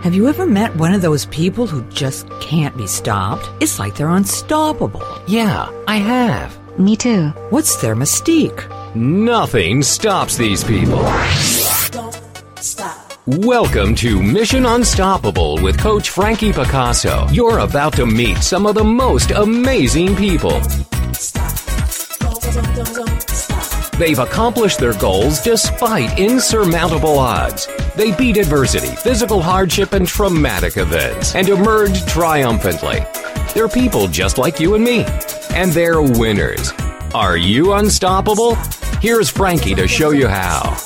Have you ever met one of those people who just can't be stopped? It's like they're unstoppable. Yeah, I have. Me too. What's their mystique? Nothing stops these people. Don't stop. Welcome to Mission Unstoppable with Coach Frankie Picasso. You're about to meet some of the most amazing people. Stop. Don't stop. They've accomplished their goals despite insurmountable odds. They beat adversity, physical hardship, and traumatic events, and emerged triumphantly. They're people just like you and me, and they're winners. Are you unstoppable? Here's Frankie to show you how.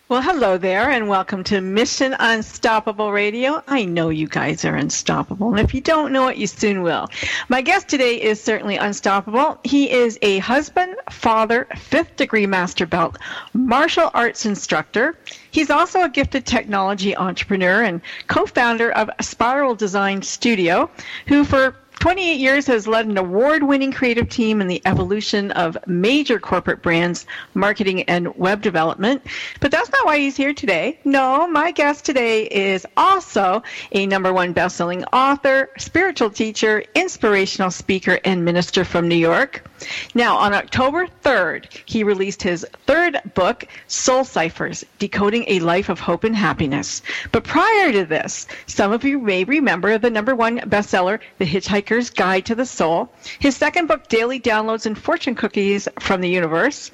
Well, hello there, and welcome to Mission Unstoppable Radio. I know you guys are unstoppable, and if you don't know it, you soon will. My guest today is certainly unstoppable. He is a husband, father, 5th degree master belt, martial arts instructor. He's also a gifted technology entrepreneur and co-founder of Spiral Design Studio, who for 28 years has led an award-winning creative team in the evolution of major corporate brands, marketing, and web development. But that's not why he's here today. No, my guest today is also a #1 best-selling author, spiritual teacher, inspirational speaker, and minister from New York. Now, on October 3rd, he released his 3rd book, Soul Ciphers, Decoding a Life of Hope and Happiness. But prior to this, some of you may remember the #1 bestseller, The Hitchhiker's Guide to the Soul, his 2nd book, Daily Downloads and Fortune Cookies from the Universe.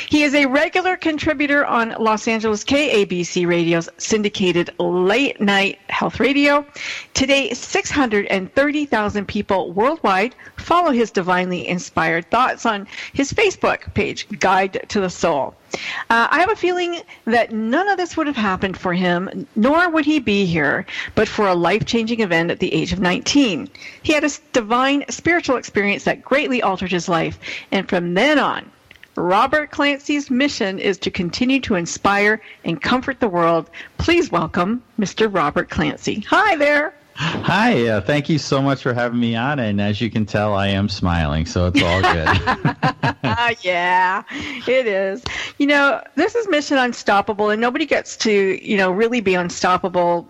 He is a regular contributor on Los Angeles KABC Radio's syndicated late-night health radio. Today, 630,000 people worldwide follow his divinely inspired thoughts on his Facebook page, Guide to the Soul. I have a feeling that none of this would have happened for him, nor would he be here, but for a life-changing event at the age of 19. He had a divine spiritual experience that greatly altered his life, and from then on, Robert Clancy's mission is to continue to inspire and comfort the world. Please welcome Mr. Robert Clancy. Hi there. Hi, thank you so much for having me on, and as you can tell, I am smiling, so it's all good. Yeah, it is. You know, this is Mission Unstoppable, and nobody gets to, really be unstoppable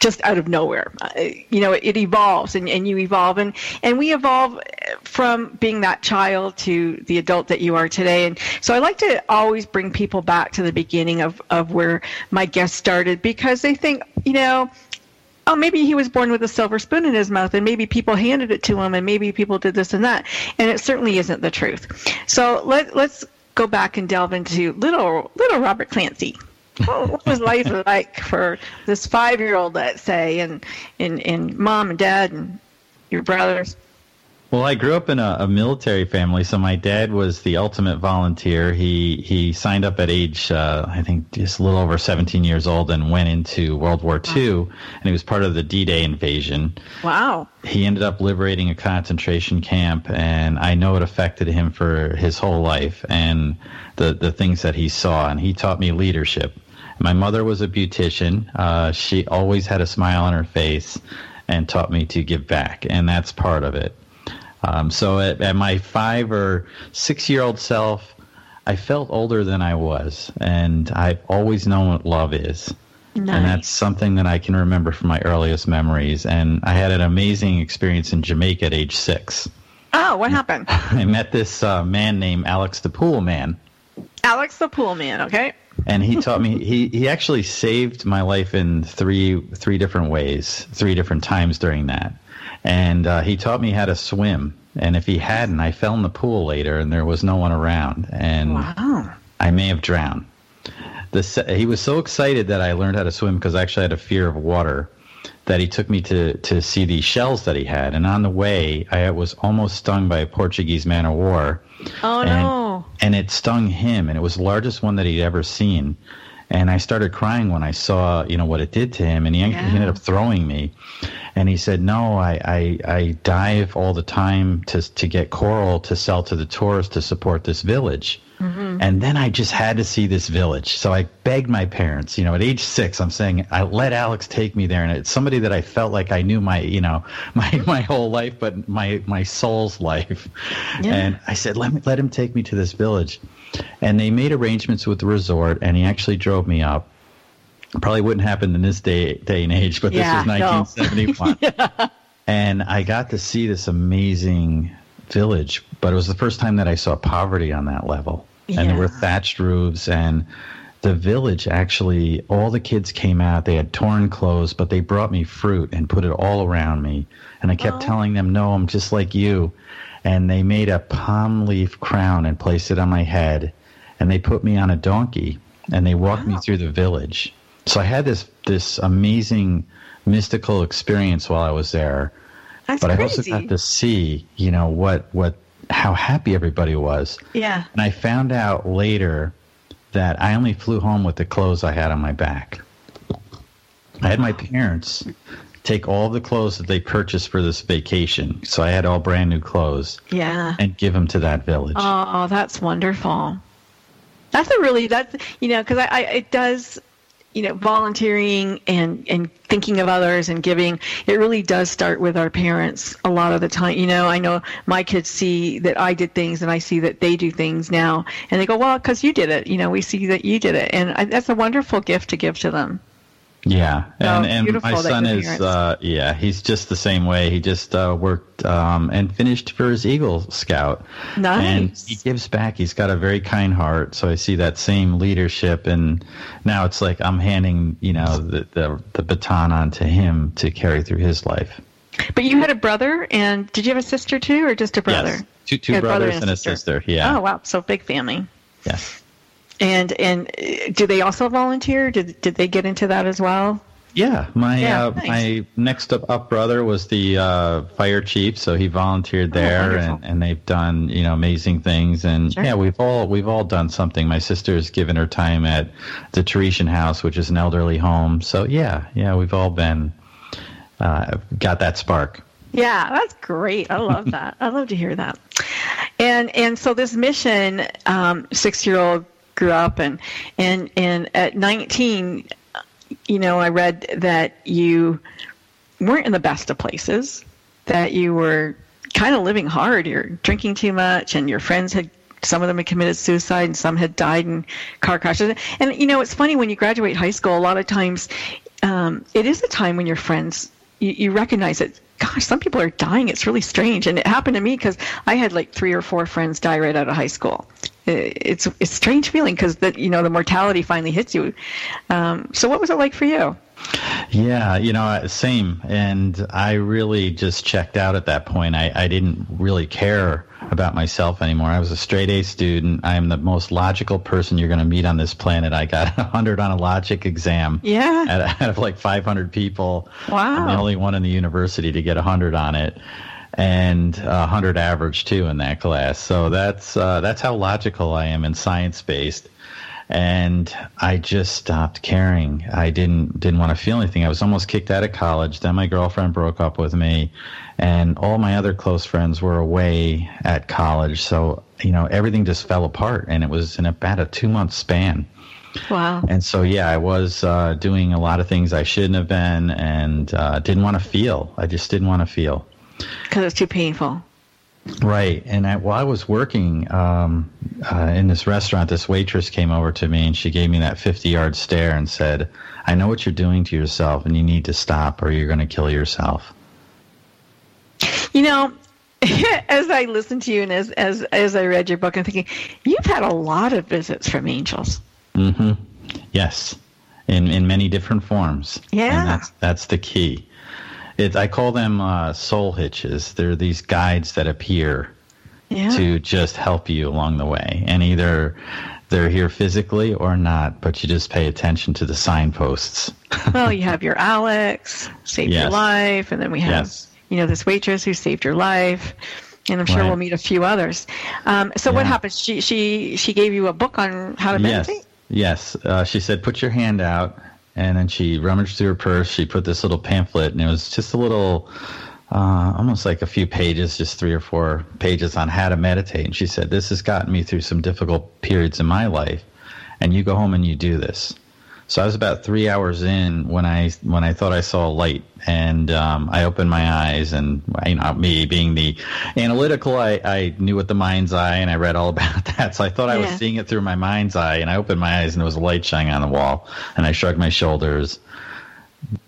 just out of nowhere. It evolves, and you evolve, and we evolve from being that child to the adult that you are today. And so I like to always bring people back to the beginning of where my guest started, because they think, oh, maybe he was born with a silver spoon in his mouth, and maybe people handed it to him, and maybe people did this and that. And it certainly isn't the truth. So let's go back and delve into little Robert Clancy. What was life like for this 5-year-old, let's say, and mom and dad and your brothers? Well, I grew up in a military family, so my dad was the ultimate volunteer. He signed up at age, I think, just a little over 17 years old and went into World War II, and he was part of the D-Day invasion. Wow. He ended up liberating a concentration camp, and I know it affected him for his whole life and the things that he saw, and he taught me leadership. My mother was a beautician. She always had a smile on her face and taught me to give back, and that's part of it. So at my 5 or 6-year-old self, I felt older than I was, and I've always known what love is. Nice. And that's something that I can remember from my earliest memories. And I had an amazing experience in Jamaica at age 6. Oh, what happened? I met this man named Alex the Pool Man. Alex the Pool Man, okay. And he taught me, he actually saved my life in three different ways, 3 different times during that. And he taught me how to swim. And if he hadn't, I fell in the pool later, and there was no one around. And wow. I may have drowned. He was so excited that I learned how to swim, because I actually had a fear of water, that he took me to see these shells that he had. And on the way, I was almost stung by a Portuguese man of war. Oh, no. And it stung him, and it was the largest one that he'd ever seen. And I started crying when I saw, what it did to him. And he ended up throwing me. And he said, no, I dive all the time to get coral to sell to the tourists to support this village. Mm-hmm. And then I just had to see this village. So I begged my parents, at age 6, I'm saying, I let Alex take me there. And it's somebody that I felt like I knew my whole life, but my soul's life. Yeah. And I said, let him take me to this village. And they made arrangements with the resort, and he actually drove me up. Probably wouldn't happen in this day and age, but this was 1971. Yeah. And I got to see this amazing village, but it was the first time that I saw poverty on that level. And there were thatched roofs, and the village actually, all the kids came out. They had torn clothes, but they brought me fruit and put it all around me. And I kept telling them, no, I'm just like you. And they made a palm leaf crown and placed it on my head. And they put me on a donkey, and they walked me through the village. So I had this amazing mystical experience while I was there. That's but crazy. I also got to see, how happy everybody was. Yeah. And I found out later that I only flew home with the clothes I had on my back. I had my parents take all the clothes that they purchased for this vacation. So I had all brand new clothes. Yeah. And give them to that village. Oh, that's wonderful. Because it does, volunteering and thinking of others and giving, it really does start with our parents a lot of the time. I know my kids see that I did things and I see that they do things now. And they go, well, because you did it. We see that you did it. And that's a wonderful gift to give to them. Yeah, and my son is, he's just the same way. He just worked and finished for his Eagle Scout. Nice. And he gives back. He's got a very kind heart, so I see that same leadership. And now it's like I'm handing, the baton on to him to carry through his life. But you had a brother, and did you have a sister too, or just a brother? Yes, two brothers and a sister. Yeah. Oh, wow, so big family. Yes. And do they also volunteer? Did they get into that as well? Yeah, my nice. my next up brother was the fire chief, so he volunteered there, and they've done amazing things. And sure. yeah, we've all done something. My sister's given her time at the Teresian House, which is an elderly home. So yeah, we've all been got that spark. Yeah, that's great. I love that. I love to hear that. And so this mission, 6-year-old grew up and at 19, I read that you weren't in the best of places, that you were kind of living hard. You're drinking too much, and your friends some of them had committed suicide, and some had died in car crashes. And it's funny, when you graduate high school, a lot of times it is a time when your friends, you recognize that, gosh, some people are dying. It's really strange. And it happened to me because I had like 3 or 4 friends die right out of high school. It's a strange feeling because the mortality finally hits you. So what was it like for you? Yeah, same. And I really just checked out at that point. I didn't really care about myself anymore. I was a straight A student. I am the most logical person you're going to meet on this planet. I got 100 on a logic exam. Yeah. Out of like 500 people. Wow. I'm the only one in the university to get 100 on it. And 100 average too in that class. So that's how logical I am and science-based. And I just stopped caring. I didn't want to feel anything. I was almost kicked out of college. Then my girlfriend broke up with me, and all my other close friends were away at college. So everything just fell apart, and it was in about a 2-month span. Wow. And so I was doing a lot of things I shouldn't have been, and didn't want to feel. I just didn't want to feel. Because it's too painful. Right. And while I was working in this restaurant, this waitress came over to me, and she gave me that 50-yard stare and said, I know what you're doing to yourself, and you need to stop or you're going to kill yourself. As I listened to you and as I read your book, I'm thinking, you've had a lot of visits from angels. Mm-hmm. Yes. In many different forms. Yeah. And that's the key. I call them soul hitches. They're these guides that appear to just help you along the way. And either they're here physically or not, but you just pay attention to the signposts. Well, you have your Alex, saved your life, and then we have, this waitress who saved your life. And I'm sure we'll meet a few others. So what happened? She gave you a book on how to meditate? Yes. She said, put your hand out. And then she rummaged through her purse. She put this little pamphlet, and it was just a little, almost like a few pages, just 3 or 4 pages on how to meditate. And she said, this has gotten me through some difficult periods in my life, and you go home and you do this. So I was about 3 hours in when I thought I saw a light, and I opened my eyes, and me being the analytical, I knew what the mind's eye, and I read all about that. So I thought I was seeing it through my mind's eye, and I opened my eyes, and there was a light shining on the wall, and I shrugged my shoulders,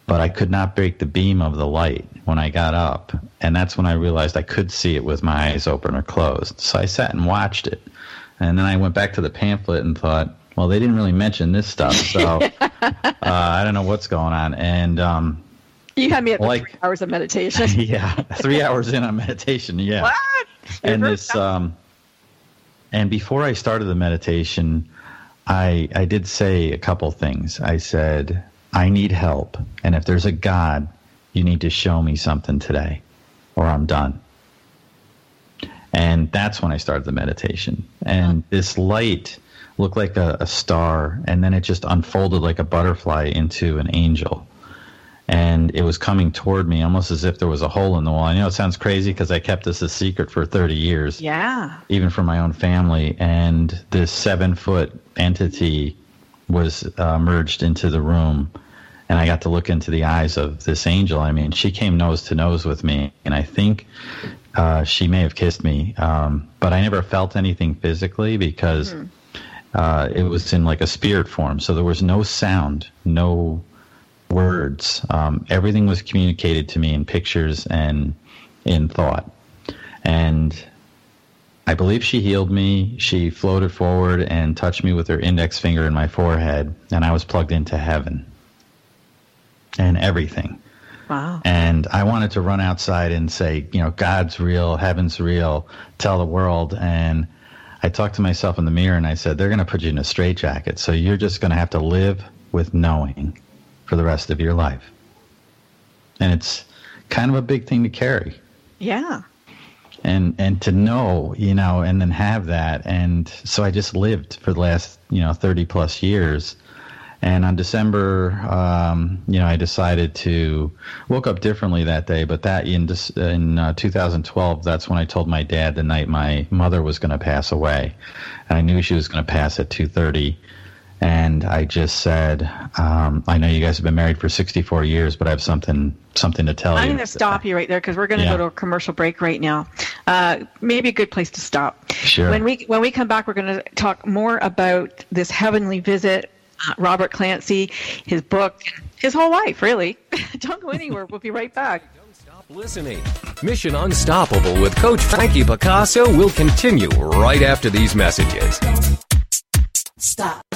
but I could not break the beam of the light when I got up, and that's when I realized I could see it with my eyes open or closed. So I sat and watched it, and then I went back to the pamphlet and thought, well, they didn't really mention this stuff, so I don't know what's going on. And you had me at 3 hours of meditation. Yeah, 3 hours in on meditation. Yeah. What? And and before I started the meditation, I did say a couple things. I said, I need help, and if there's a God, you need to show me something today, or I'm done. And that's when I started the meditation. And this light looked like a star, and then it just unfolded like a butterfly into an angel. And it was coming toward me almost as if there was a hole in the wall. I know it sounds crazy because I kept this a secret for 30 years. Yeah. Even from my own family. And this 7-foot entity was merged into the room. And I got to look into the eyes of this angel. I mean, she came nose to nose with me. And I think she may have kissed me. But I never felt anything physically because it was in like a spirit form. So there was no sound, no words. Everything was communicated to me in pictures and in thought. And I believe she healed me. She floated forward and touched me with her index finger in my forehead. And I was plugged into heaven and everything. Wow. And I wanted to run outside and say, God's real, heaven's real, tell the world. And I talked to myself in the mirror and I said, they're going to put you in a straitjacket. So you're just going to have to live with knowing for the rest of your life. And it's kind of a big thing to carry. Yeah. And to know, and then have that. And so I just lived for the last, 30 plus years. And on December, I decided to woke up differently that day. But that in 2012, that's when I told my dad the night my mother was going to pass away. And I knew she was going to pass at 2:30. And I just said, I know you guys have been married for 64 years, but I have something to tell you. I'm going to stop you right there because we're going to go to a commercial break right now. Maybe a good place to stop. Sure. When we come back, we're going to talk more about this heavenly visit. Robert Clancy, his book, his whole life, really. Don't go anywhere. We'll be right back. Don't stop listening. Mission Unstoppable with Coach Frankie Picasso will continue right after these messages. Stop.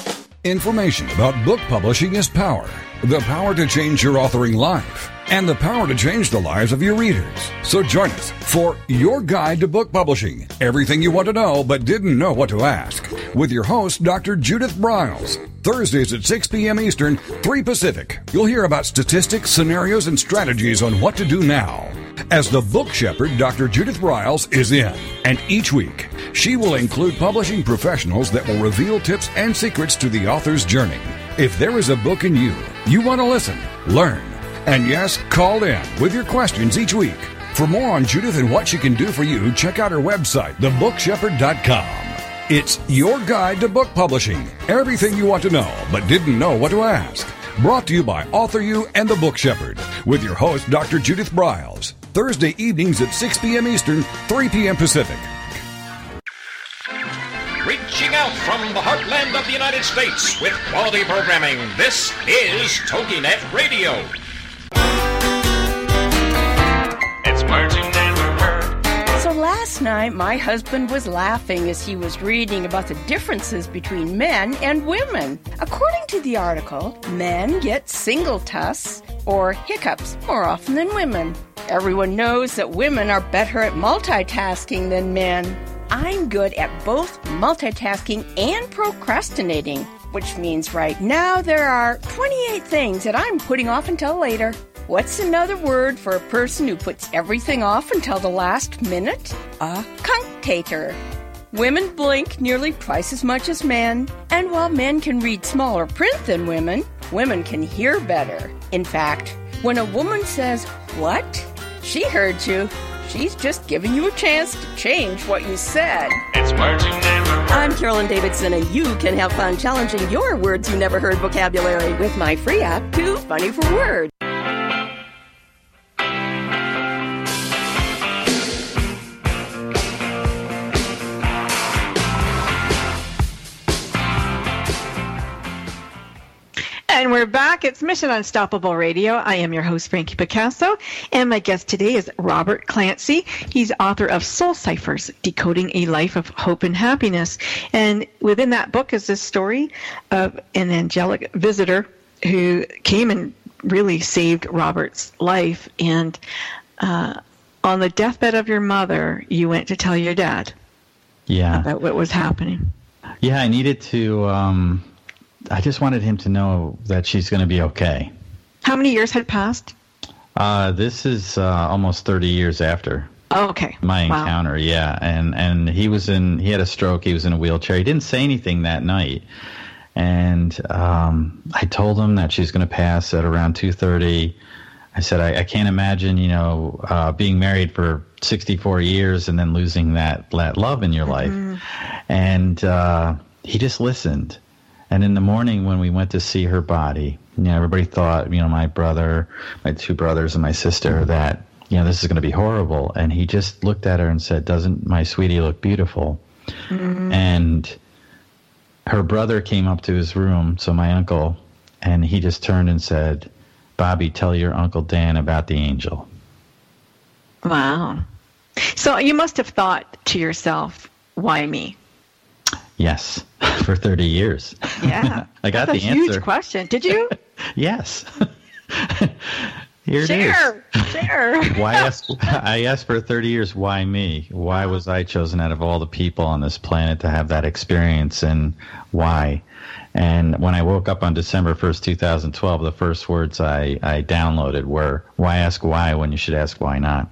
Information about book publishing is power. The power to change your authoring life. And the power to change the lives of your readers. So join us for Your Guide to Book Publishing. Everything you want to know but didn't know what to ask. With your host, Dr. Judith Briles. Thursdays at 6 p.m. Eastern, 3 Pacific. You'll hear about statistics, scenarios, and strategies on what to do now. As the book shepherd, Dr. Judith Briles is in. And each week, she will include publishing professionals that will reveal tips and secrets to the author's journey. If there is a book in you want to listen, learn, and yes, call in with your questions each week. For more on Judith and what she can do for you, check out her website, thebookshepherd.com. It's your guide to book publishing. Everything you want to know, but didn't know what to ask. Brought to you by Author You and The Book Shepherd, with your host, Dr. Judith Briles. Thursday evenings at 6 p.m. Eastern, 3 p.m. Pacific. Reaching out from the heartland of the United States with quality programming, this is TogiNet Radio. It's words you never heard. So last night, my husband was laughing as he was reading about the differences between men and women. According to the article, men get single tusks or hiccups more often than women. Everyone knows that women are better at multitasking than men. I'm good at both multitasking and procrastinating, which means right now there are 28 things that I'm putting off until later. What's another word for a person who puts everything off until the last minute? A cunctator. Women blink nearly twice as much as men, and while men can read smaller print than women can hear better. In fact, when a woman says, "What?" she heard you. She's just giving you a chance to change what you said. It's words you never I'm Carolyn Davidson, and you can have fun challenging your words you never heard vocabulary with my free app, Too Funny for Words. And we're back. It's Mission Unstoppable Radio. I am your host, Frankie Picasso, and my guest today is Robert Clancy. He's author of Soul Ciphers, Decoding a Life of Hope and Happiness. And within that book is this story of an angelic visitor who came and really saved Robert's life. And on the deathbed of your mother, you went to tell your dad about what was happening. Yeah, I needed to... I just wanted him to know that she's going to be okay. How many years had passed? This is almost 30 years after. Oh, okay. My encounter, yeah. And he had a stroke. He was in a wheelchair. He didn't say anything that night. And I told him that she's going to pass at around 2:30. I said, I can't imagine, being married for 64 years and then losing that love in your life. And he just listened. And in the morning when we went to see her body, everybody thought, my brother, my two brothers and my sister, that, this is going to be horrible. And he just looked at her and said, "Doesn't my sweetie look beautiful?" And her brother came up to his room, so my uncle, and he just turned and said, "Bobby, tell your Uncle Dan about the angel." Wow. So you must have thought to yourself, why me? Yes, for 30 years. Yeah. I got That's the a answer. Huge question. Did you? Yes. Here it is. Share. I asked for 30 years, why me? Why was I chosen out of all the people on this planet to have that experience, and why? And when I woke up on December 1st, 2012, the first words I downloaded were, why ask why when you should ask why not?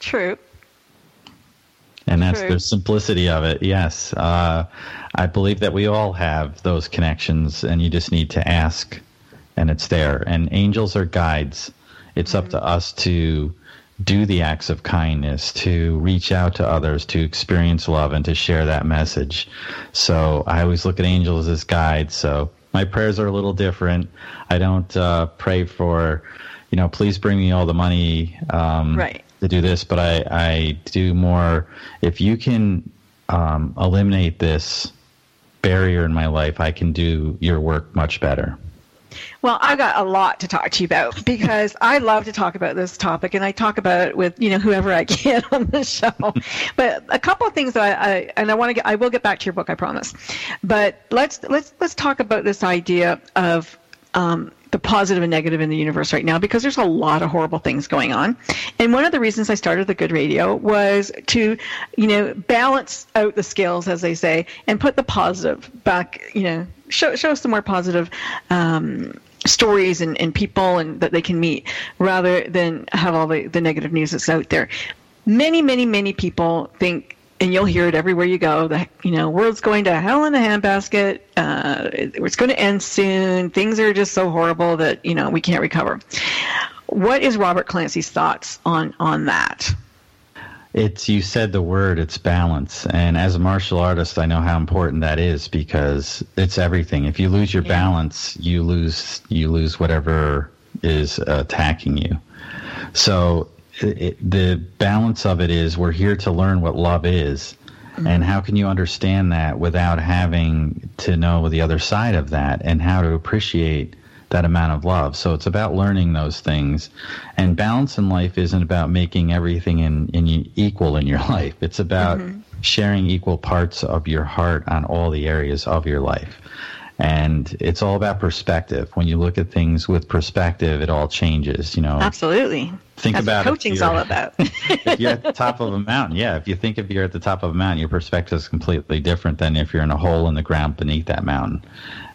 True. And that's the simplicity of it, yes. I believe that we all have those connections, and you just need to ask, and it's there. And angels are guides. It's up to us to do the acts of kindness, to reach out to others, to experience love, and to share that message. So I always look at angels as guides. So my prayers are a little different. I don't pray for, please bring me all the money. Right. To do this, but I do more. If you can eliminate this barrier in my life, I can do your work much better. Well, I've got a lot to talk to you about because I love to talk about this topic, and I talk about it with whoever I can on the show. But a couple of things that I will get back to your book, I promise. But let's talk about this idea of the positive and negative in the universe right now, because there's a lot of horrible things going on. And one of the reasons I started the Good Radio was to, balance out the scales, as they say, and put the positive back, show some more positive stories and people and that they can meet, rather than have all the negative news that's out there. Many, many, many people think, and you'll hear it everywhere you go, that, world's going to hell in a handbasket. It's going to end soon. Things are just so horrible that, we can't recover. What is Robert Clancy's thoughts on that? You said the word, it's balance. And as a martial artist, I know how important that is, because it's everything. If you lose your balance, you lose whatever is attacking you. So the balance of it is, we're here to learn what love is. And how can you understand that without having to know the other side of that and how to appreciate that amount of love? So it's about learning those things. And balance in life isn't about making everything in equal in your life. It's about sharing equal parts of your heart on all the areas of your life. And it's all about perspective. When you look at things with perspective, it all changes. Absolutely. Think That's about what coaching's all about. If you're at the top of a mountain, if you think if you're at the top of a mountain, your perspective is completely different than if you're in a hole in the ground beneath that mountain.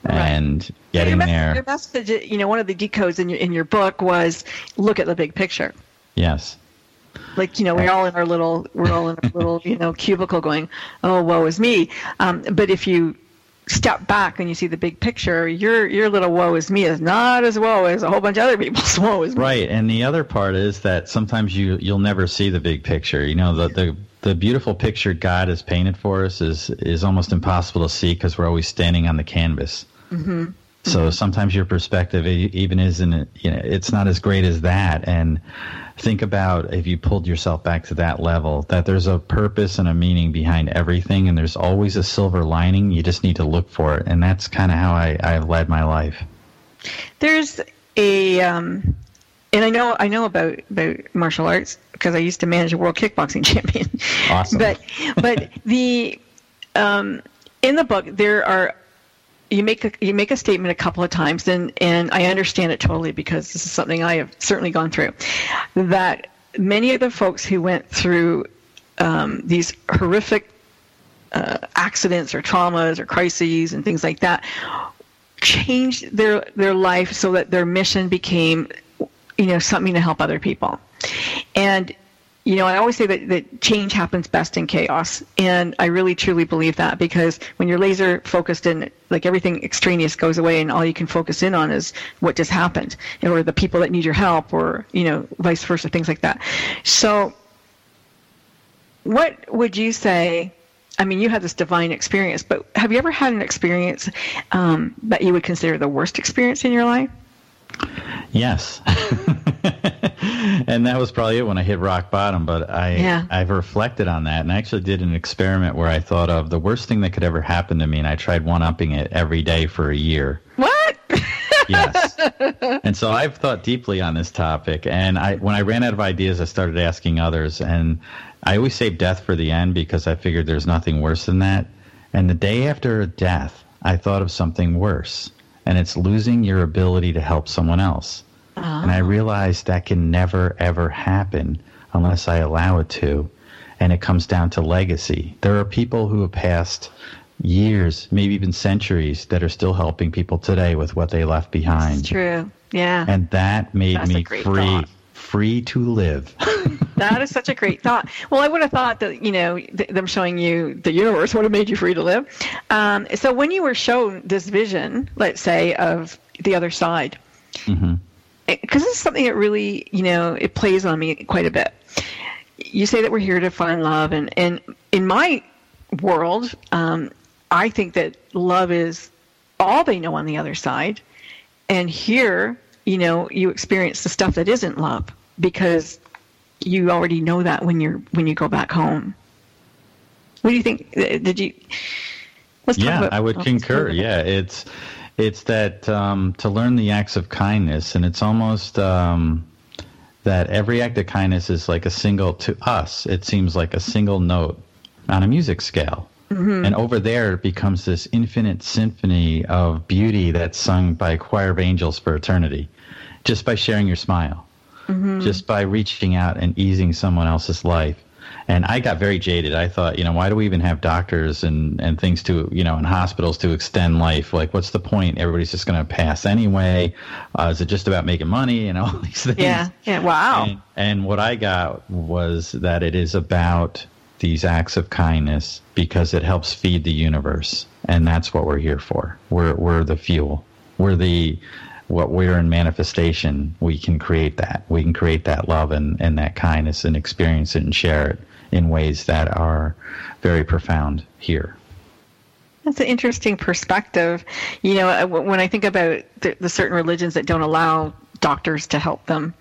Right. And getting there. Your message, one of the decodes in your book was, look at the big picture. Yes. Like, we're all in our little cubicle going, oh, woe is me. But if you step back and you see the big picture, your little woe is me is not as woe as a whole bunch of other people's woe is me. Right. And the other part is that sometimes you'll never see the big picture. The the beautiful picture God has painted for us is almost impossible to see because we're always standing on the canvas. Mm-hmm. So sometimes your perspective even isn't, it's not as great as that. And think about if you pulled yourself back to that level, that there's a purpose and a meaning behind everything, and there's always a silver lining. You just need to look for it. And that's kind of how I've led my life. There's a, and I know about martial arts because I used to manage a world kickboxing champion. Awesome. But the, in the book, there are, you make a statement a couple of times, and I understand it totally because this is something I have certainly gone through, that many of the folks who went through these horrific accidents or traumas or crises and things like that changed their life so that their mission became, something to help other people. And I always say that change happens best in chaos, and I really truly believe that, because when you're laser focused and like everything extraneous goes away and all you can focus in on is what just happened or the people that need your help or, vice versa, things like that. So what would you say, you had this divine experience, but have you ever had an experience that you would consider the worst experience in your life? Yes. And that was probably it when I hit rock bottom, but I've reflected on that, and I actually did an experiment where I thought of the worst thing that could ever happen to me, and I tried one-upping it every day for a year. What? Yes. And so I've thought deeply on this topic, and when I ran out of ideas, I started asking others, and I always save death for the end because I figured there's nothing worse than that. And the day after death, I thought of something worse, and it's losing your ability to help someone else. And I realized that can never, ever happen unless I allow it to. And it comes down to legacy. There are people who have passed years, maybe even centuries, that are still helping people today with what they left behind. That's true. Yeah. And that made me free to live. That is such a great thought. Well, I would have thought that, them showing you the universe would have made you free to live. So when you were shown this vision, let's say, of the other side, mm-hmm. Because this is something that really, it plays on me quite a bit. You say that we're here to find love, and in my world, I think that love is all they know on the other side. And here, you experience the stuff that isn't love because you already know that when you go back home. What do you think? Let's talk about. I would concur. Yeah, it's that to learn the acts of kindness, and it's almost that every act of kindness is like to us, it seems like a single note on a music scale. Mm-hmm. And over there it becomes this infinite symphony of beauty that's sung by a choir of angels for eternity, just by sharing your smile, mm-hmm. just by reaching out and easing someone else's life. And I got very jaded. I thought, why do we even have doctors and things to, and hospitals to extend life? Like, what's the point? Everybody's just going to pass anyway. Is it just about making money and all these things? Yeah. Wow. And what I got was that it is about these acts of kindness because it helps feed the universe. And that's what we're here for. We're the fuel. What we're in manifestation. We can create that. We can create that love and that kindness and experience it and share it in ways that are very profound here. That's an interesting perspective. When I think about the certain religions that don't allow doctors to help them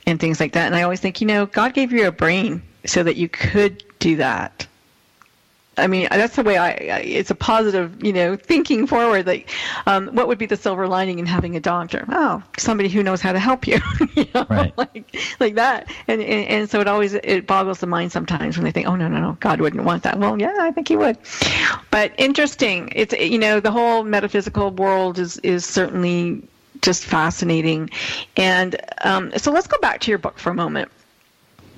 and things like that, and I always think, God gave you a brain so that you could do that. That's the way it's a positive, thinking forward. Like, what would be the silver lining in having a doctor? Oh, somebody who knows how to help you, right. like that. And so it boggles the mind sometimes when they think, oh, no, God wouldn't want that. Well, yeah, I think he would. But interesting. It's, the whole metaphysical world is certainly just fascinating. And so let's go back to your book for a moment.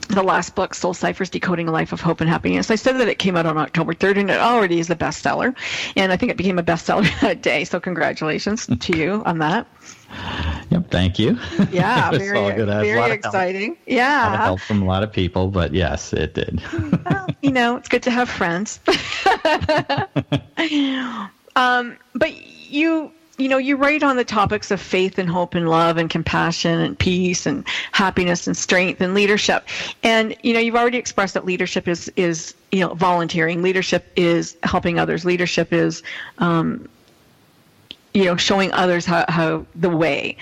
The last book, Soul Ciphers, Decoding a Life of Hope and Happiness. I said that it came out on October 3rd, and it already is a bestseller. And I think it became a bestseller that day, so congratulations to you on that. Yep, thank you. Yeah, very exciting. Yeah. A lot of help from a lot of people, but yes, it did. Well, it's good to have friends. But you write on the topics of faith and hope and love and compassion and peace and happiness and strength and leadership. And, you've already expressed that leadership is volunteering. Leadership is helping others. Leadership is, showing others how the way.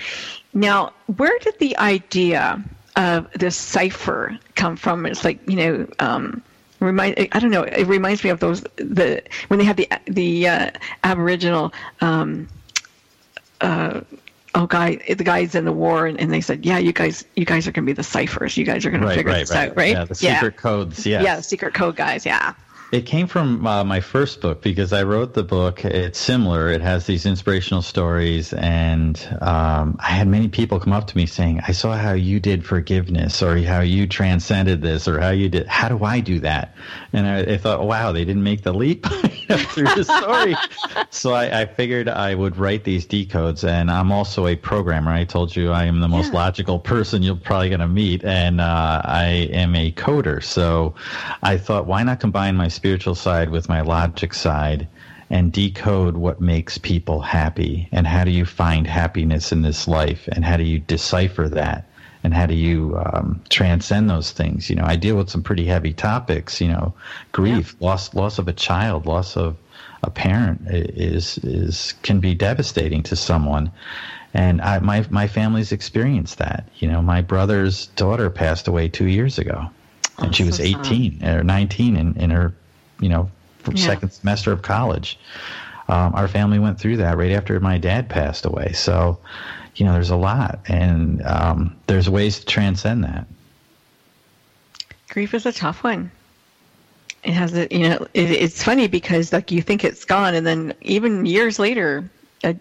Now, where did the idea of this cipher come from? It's like, it reminds me of when they had the Aboriginal, the guys in the war, and they said, yeah, you guys are going to be the ciphers. You guys are going to figure this out, right? Yeah, the secret codes, yes. Yeah, the secret code guys, yeah. It came from my first book, because I wrote the book. It's similar. It has these inspirational stories, and I had many people come up to me saying, I saw how you did forgiveness, or how you transcended this, or how do I do that? And I thought, wow, they didn't make the leap through the story. So I figured I would write these decodes, and I'm also a programmer. I told you I am the most logical person you're probably going to meet, and I am a coder. So I thought, why not combine my spiritual side with my logic side and decode what makes people happy, and how do you find happiness in this life, and how do you decipher that, and how do you transcend those things? I deal with some pretty heavy topics, grief, loss of a child, loss of a parent can be devastating to someone. And my family's experienced that. My brother's daughter passed away 2 years ago, and she was 18 or 19 in her second semester of college. Our family went through that right after my dad passed away. So, there's a lot, and there's ways to transcend that. Grief is a tough one. It has it's funny because you think it's gone, and then even years later,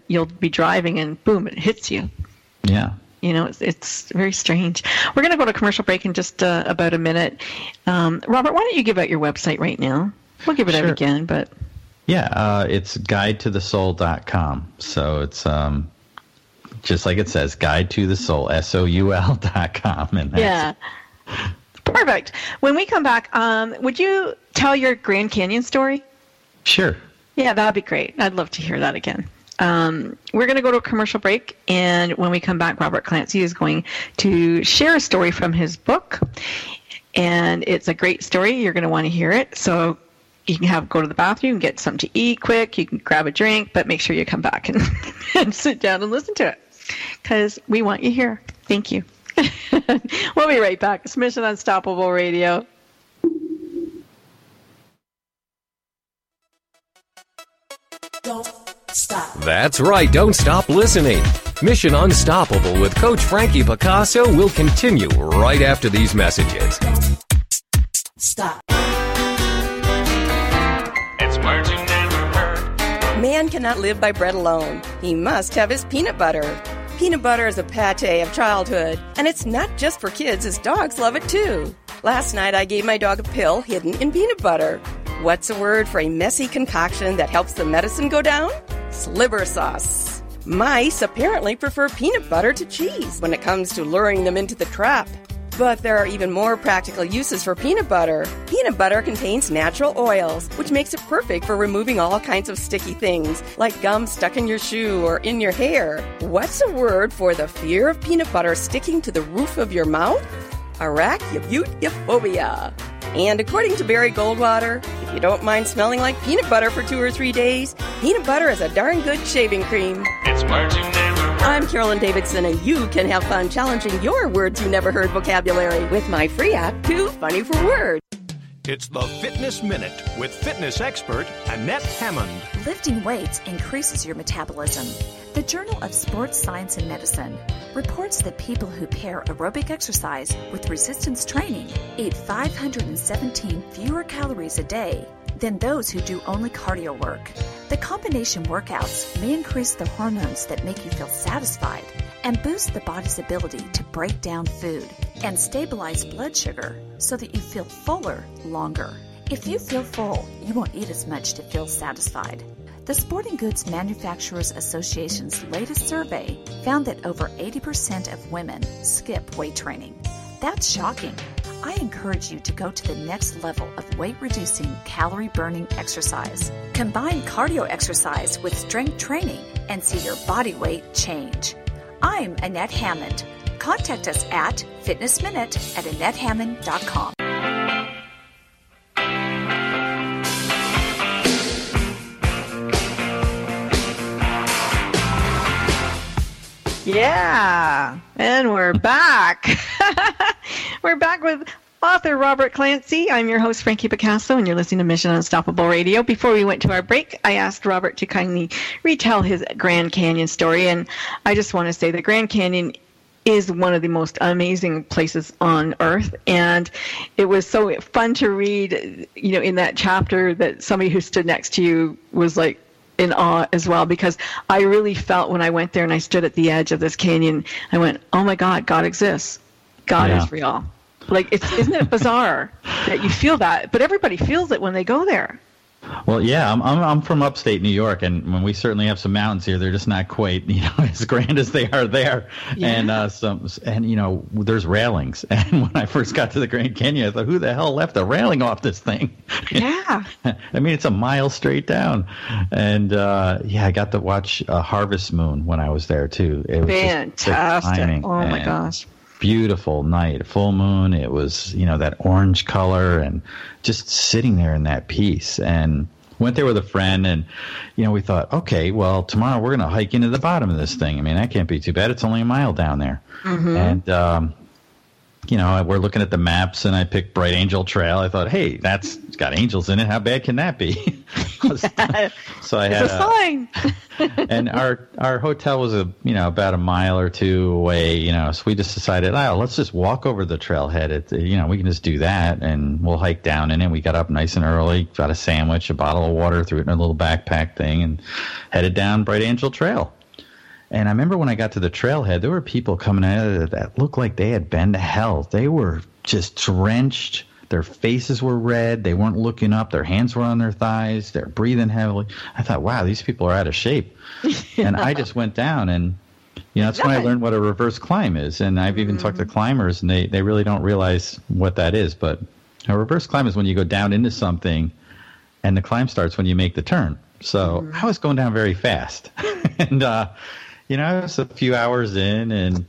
you'll be driving and boom, it hits you. Yeah. It's very strange. We're going to go to commercial break in just about a minute. Robert, why don't you give out your website right now? We'll give it out again, but... Yeah, it's guidetothesoul.com. So it's just like it says, Guide to the Soul, SOUL.com. And that's Perfect. When we come back, would you tell your Grand Canyon story? Sure. Yeah, that'd be great. I'd love to hear that again. We're going to go to a commercial break, and when we come back, Robert Clancy is going to share a story from his book, and it's a great story. You're going to want to hear it, so you can go to the bathroom, get something to eat quick, you can grab a drink, but make sure you come back and sit down and listen to it, because we want you here. Thank you. We'll be right back. It's Mission Unstoppable Radio. Don't stop. That's right, don't stop listening. Mission Unstoppable with Coach Frankie Picasso will continue right after these messages. Don't stop. It's words you never heard. Man cannot live by bread alone. He must have his peanut butter. Peanut butter is a pate of childhood, and it's not just for kids, as dogs love it too. Last night I gave my dog a pill hidden in peanut butter. What's a word for a messy concoction that helps the medicine go down? Sliver sauce. Mice apparently prefer peanut butter to cheese when it comes to luring them into the trap. But there are even more practical uses for peanut butter. Peanut butter contains natural oils, which makes it perfect for removing all kinds of sticky things, like gum stuck in your shoe or in your hair. What's a word for the fear of peanut butter sticking to the roof of your mouth? Arachnophobia. And according to Barry Goldwater, if you don't mind smelling like peanut butter for 2 or 3 days, peanut butter is a darn good shaving cream. It's words you never heard. I'm Carolyn Davidson, and you can have fun challenging your words you never heard vocabulary with my free app, Too Funny for Words. It's the Fitness Minute with fitness expert Annette Hammond. Lifting weights increases your metabolism. The Journal of Sports Science and Medicine reports that people who pair aerobic exercise with resistance training eat 517 fewer calories a day than those who do only cardio work. The combination workouts may increase the hormones that make you feel satisfied and boost the body's ability to break down food and stabilize blood sugar so that you feel fuller longer. If you feel full, you won't eat as much to feel satisfied. The Sporting Goods Manufacturers Association's latest survey found that over 80% of women skip weight training. That's shocking. I encourage you to go to the next level of weight-reducing, calorie-burning exercise. Combine cardio exercise with strength training and see your body weight change. I'm Annette Hammond. Contact us at fitnessminute@AnnetteHammond.com. Yeah, and we're back. We're back with author Robert Clancy. I'm your host, Frankie Picasso, and you're listening to Mission Unstoppable Radio. Before we went to our break, I asked Robert to kindly retell his Grand Canyon story, and I just want to say the Grand Canyon is one of the most amazing places on earth, and it was so fun to read, in that chapter that somebody who stood next to you was like in awe as well, because I really felt when I went there and I stood at the edge of this canyon, I went, oh my God, God exists. God is real. Like, isn't it bizarre that you feel that? But everybody feels it when they go there. Well, yeah, I'm from upstate New York, and when we certainly have some mountains here, they're just not quite, as grand as they are there. Yeah. And there's railings. And when I first got to the Grand Canyon, I thought, who the hell left a railing off this thing? Yeah. I mean, it's a mile straight down. And I got to watch a harvest moon when I was there too. It was fantastic. Oh my gosh. Beautiful night, full moon. It was, that orange color, and just sitting there in that peace. And went there with a friend, and, we thought, okay, well, tomorrow we're going to hike into the bottom of this thing. I mean, that can't be too bad. It's only a mile down there. Mm-hmm. And, we're looking at the maps, and I picked Bright Angel Trail. I thought, hey, it's got angels in it. How bad can that be? So I had a sign. And our hotel was about a mile or two away, so we just decided, let's just walk over the trailhead. We can just do that, and we'll hike down in it. We got up nice and early, got a sandwich, a bottle of water, threw it in a little backpack thing, and headed down Bright Angel Trail. And I remember when I got to the trailhead, there were people coming out of it that looked like they had been to hell. They were just drenched. Their faces were red. They weren't looking up. Their hands were on their thighs. They're breathing heavily. I thought, wow, these people are out of shape. And I just went down, and that's when I learned what a reverse climb is. And I've even talked to climbers, and they really don't realize what that is. But a reverse climb is when you go down into something, and the climb starts when you make the turn. So I was going down very fast. And I was a few hours in, and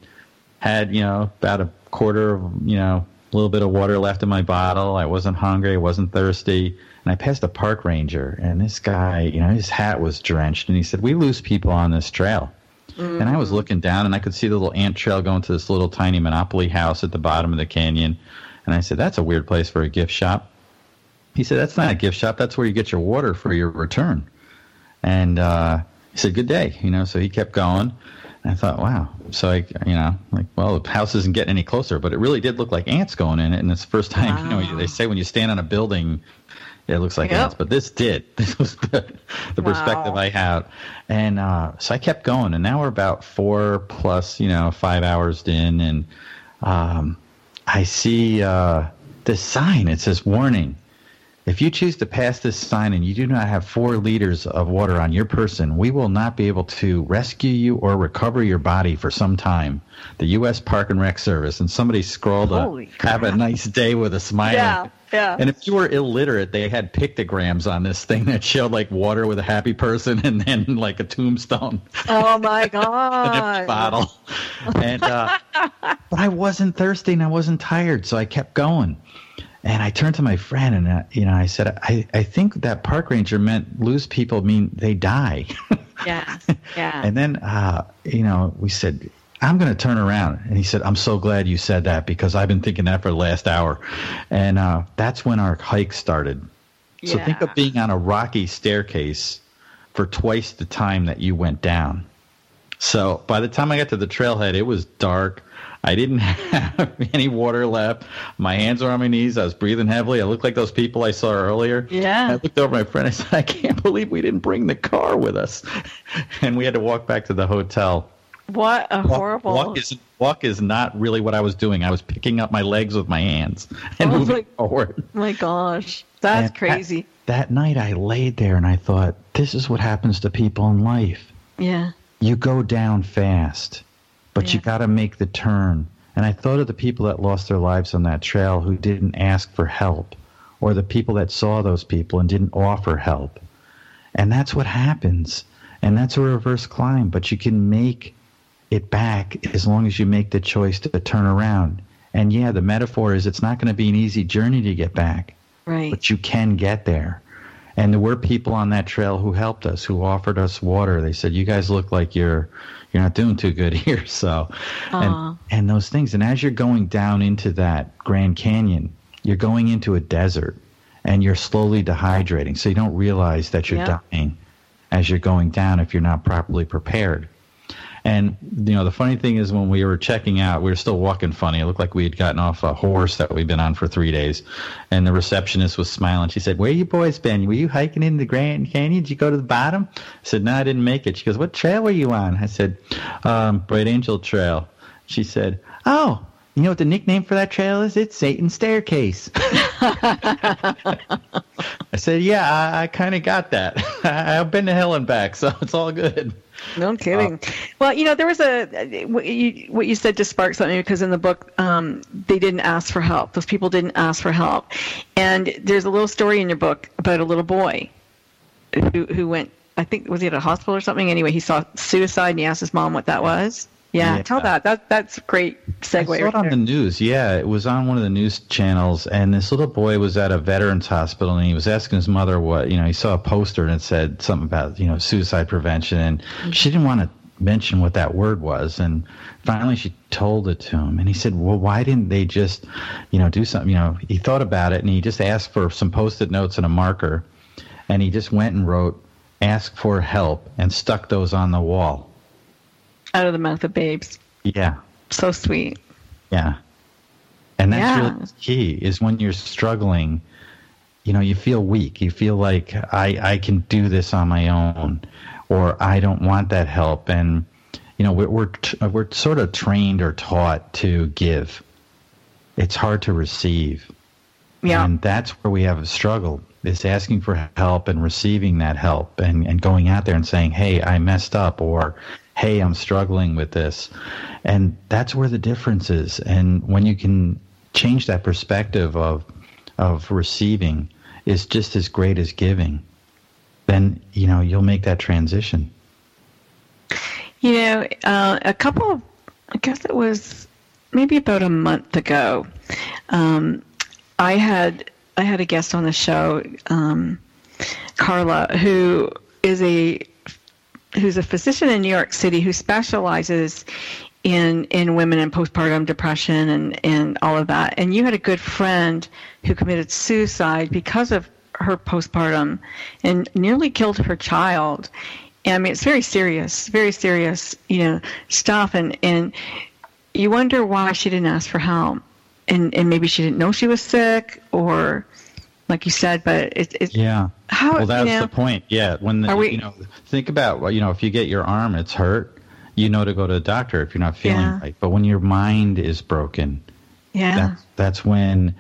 had, about a quarter of, a little bit of water left in my bottle. I wasn't hungry. I wasn't thirsty. And I passed a park ranger, and this guy, his hat was drenched. And he said, we lose people on this trail. Mm-hmm. And I was looking down, and I could see the little ant trail going to this little tiny Monopoly house at the bottom of the canyon. And I said, that's a weird place for a gift shop. He said, that's not a gift shop. That's where you get your water for your return. And he said, good day. So he kept going. And I thought, wow. So the house isn't getting any closer, but it really did look like ants going in it. And it's the first time, they say when you stand on a building, it looks like ants, but this did. This was the perspective I had. And so I kept going, and now we're about 4 plus, 5 hours in, and I see this sign. It says, warning. If you choose to pass this sign and you do not have 4 liters of water on your person, we will not be able to rescue you or recover your body for some time. The U.S. Park and Rec Service. And somebody scrawled, have a nice day with a smile. Yeah. And if you were illiterate, they had pictograms on this thing that showed like water with a happy person and then like a tombstone. Oh, my God. And a bottle. And, but I wasn't thirsty and I wasn't tired, so I kept going. And I turned to my friend, and I said, I think that park ranger meant lose people mean they die. Yeah. And then, we said, I'm going to turn around. And he said, I'm so glad you said that, because I've been thinking that for the last hour. And that's when our hike started. Yeah. So think of being on a rocky staircase for twice the time that you went down. So by the time I got to the trailhead, it was dark. I didn't have any water left. My hands were on my knees. I was breathing heavily. I looked like those people I saw earlier. Yeah. I looked over at my friend. I said, I can't believe we didn't bring the car with us. And we had to walk back to the hotel. What a horrible... Walk is not really what I was doing. I was picking up my legs with my hands and moving forward. My gosh. That's crazy. That night I laid there and I thought, this is what happens to people in life. Yeah. You go down fast. But you got to make the turn. And I thought of the people that lost their lives on that trail who didn't ask for help, or the people that saw those people and didn't offer help. And that's what happens. And that's a reverse climb, but you can make it back as long as you make the choice to turn around. And yeah, the metaphor is it's not going to be an easy journey to get back, right? But you can get there. And there were people on that trail who helped us, who offered us water. They said, "You guys look like you're not doing too good here." So, and those things. And as you're going down into that Grand Canyon, you're going into a desert, and you're slowly dehydrating. So you don't realize that you're dying as you're going down if you're not properly prepared. And, the funny thing is when we were checking out, we were still walking funny. It looked like we had gotten off a horse that we'd been on for 3 days. And the receptionist was smiling. She said, "Where you boys been? Were you hiking in the Grand Canyon? Did you go to the bottom?" I said, "No, I didn't make it." She goes, "What trail were you on?" I said, "Bright Angel Trail." She said, "Oh, you know what the nickname for that trail is? It's Satan's Staircase." I said, "Yeah, I kind of got that. I've been to hell and back, so it's all good." No kidding. Well, there was what you said just sparked something, because in the book, they didn't ask for help. Those people didn't ask for help. And there's a little story in your book about a little boy who went, I think, was he at a hospital or something? Anyway, he saw suicide and he asked his mom what that was. Yeah, tell that. That's a great segue. I saw it on the news. Yeah, it was on one of the news channels, and this little boy was at a veterans hospital, and he was asking his mother what, he saw a poster and it said something about, suicide prevention, and she didn't want to mention what that word was, and finally she told it to him, and he said, "Well, why didn't they just, do something?" He thought about it, and he just asked for some Post-it notes and a marker, and he just went and wrote, "Ask for help," and stuck those on the wall. Out of the mouth of babes. Yeah. So sweet. Yeah. And that's really key, is when you're struggling, you feel weak. You feel like I can do this on my own, or I don't want that help. And, we're sort of trained or taught to give. It's hard to receive. Yeah. And that's where we have a struggle, is asking for help and receiving that help, and going out there and saying, "Hey, I messed up," or "Hey, I'm struggling with this." And that's where the difference is. And when you can change that perspective of receiving is just as great as giving, then, you'll make that transition. I guess it was maybe about a month ago, I had a guest on the show, Carla, who's a physician in New York City who specializes in women and postpartum depression and all of that. And you had a good friend who committed suicide because of her postpartum and nearly killed her child. And I mean, it's very serious stuff. And you wonder why she didn't ask for help. And maybe she didn't know she was sick, or like you said, but it's how, well, that's the point. Yeah. When think about, if you get your arm, it's hurt, to go to the doctor if you're not feeling right. But when your mind is broken, that's when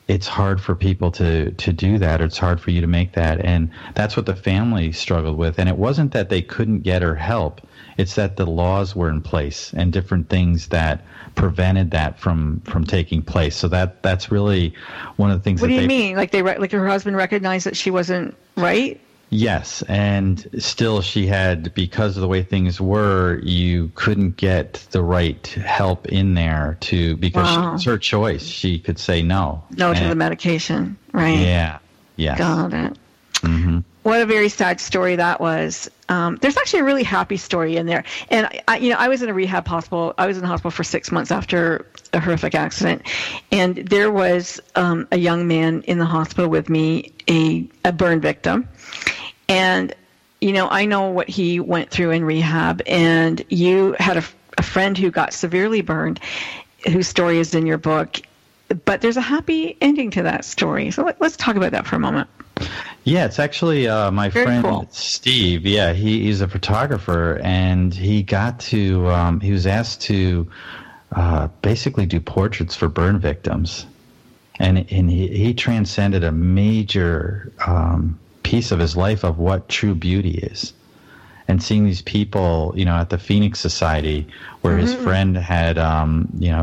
it's hard for people to do that, or it's hard for you to make that. And that's what the family struggled with. And it wasn't that they couldn't get her help. It's that the laws were in place and different things that prevented that from taking place. So that's really one of the things. What do you mean? Like her husband recognized that she wasn't right? Yes, and still she had, because of the way things were, you couldn't get the right help in there because it's her choice. She could say no. No to the medication, right? Yeah. Yeah. Got it. Mm-hmm. What a very sad story that was. There's actually a really happy story in there. And I was in a rehab hospital. I was in the hospital for 6 months after a horrific accident, and there was a young man in the hospital with me, a burn victim. And I know what he went through in rehab. And you had a friend who got severely burned, whose story is in your book. But there's a happy ending to that story. So let's talk about that for a moment. Yeah, it's actually my Very friend cool. Steve. Yeah, he's a photographer, and he was asked to basically do portraits for burn victims, and he transcended a major piece of his life of what true beauty is. And seeing these people, at the Phoenix Society, where his friend had,